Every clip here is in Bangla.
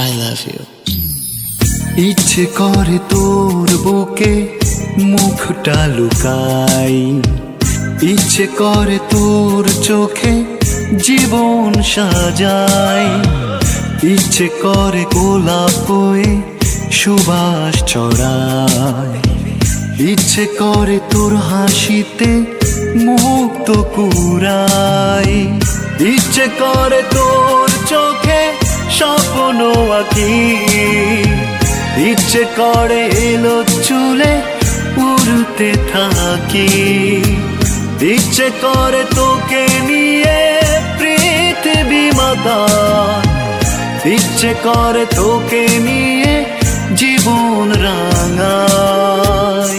I love you. ইচ্ছে করে তোর বুকে মুখটা লুকাই, ইচ্ছে করে তোর চোখে জীবন সাজাই, ইচ্ছে করে গোলাপ হয়ে সুবাস ছড়াই, ইচ্ছে করে তোর হাসিতে মুক্ত কুড়াই, ইচ্ছে করে তোর চোখে স্বপ্ন আঁকি, ইচ্ছে করে এলো চুলে উড়তে থাকি, ইচ্ছে করে তোকে নিয়ে পৃথিবী মাতায়, ইচ্ছে করে তোকে নিয়ে জীবন রাঙাই।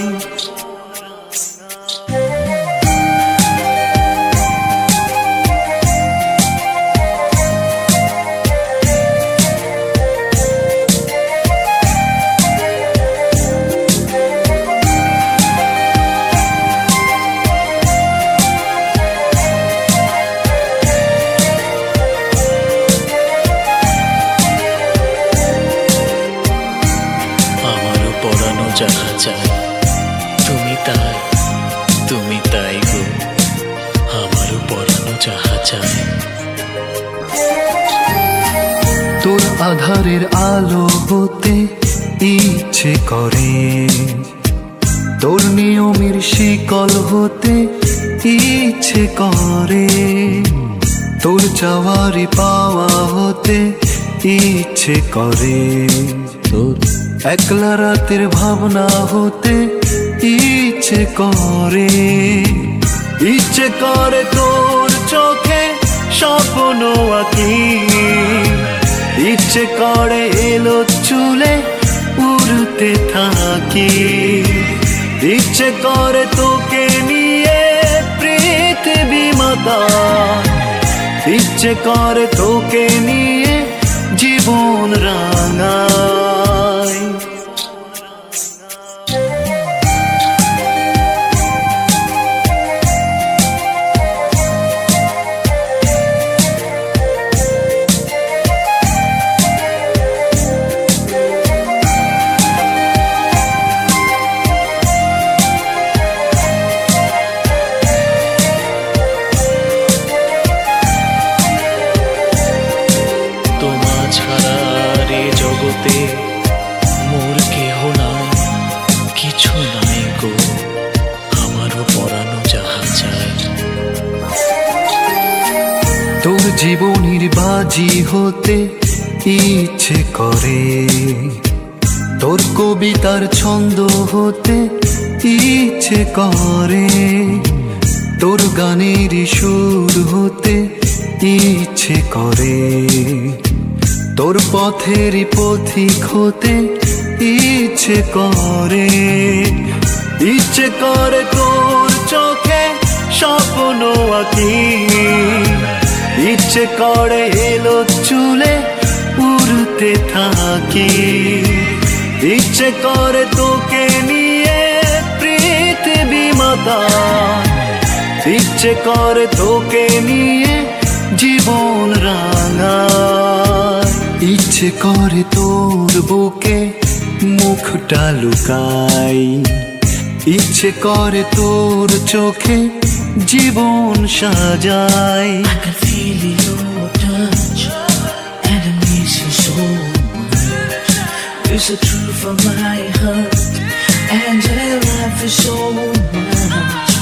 পরানো যাহা চাই তুমি তাই, তুমি তাই গো, আমারও পরানো যাহা চাই। তোর আধারের আলো হতে ইচ্ছে করে, তোর নিয়মের শিকল হতে ইচ্ছে করে, তোর চাওয়ারি পাওয়া হতে ইচ্ছে করে, তোর একলা রাতের ভাবনা হতে ইচ্ছে করে, ইচ্ছে করে তোর চোখে স্বপ্ন আঁকি, ইচ্ছে করে এলো চুলে উড়তে থাকি, ইচ্ছে করে তোকে নিয়ে পৃথিবী মাতায়, ইচ্ছে করে তোকে নিয়ে জীবন রাঙাই। মোর কেহ নাই, কিছু নাই গো, আমারও পরানো যাহা চাই। তোর জীবনের বাজি হতে ইচ্ছে করে, তোর কবিতার ছন্দ হতে ইচ্ছে করে, তোর গানের সুর হতে ইচ্ছে করে, তোর পথের পথিক হতে ইচ্ছে করে, ইচ্ছে করে তোর চোখে স্বপ্ন আঁকি, ইচ্ছে করে এলো চুলে উড়তে থাকি, ইচ্ছে করে তোকে নিয়ে পৃথিবী মাতায়, ইচ্ছে করে তোকে নিয়ে জীবন রাঙাই, ইচ্ছে করে তোর বুকে মুখটা লুকাই, ইচ্ছে করে তোর চোখে জীবন সাজাই। I can feel your touch and it makes you so much. It's the truth of my heart and I love you so much.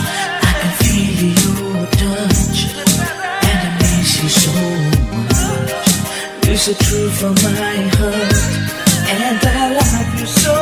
I can feel your touch and it makes you so much. It's the truth of my heart and I love you so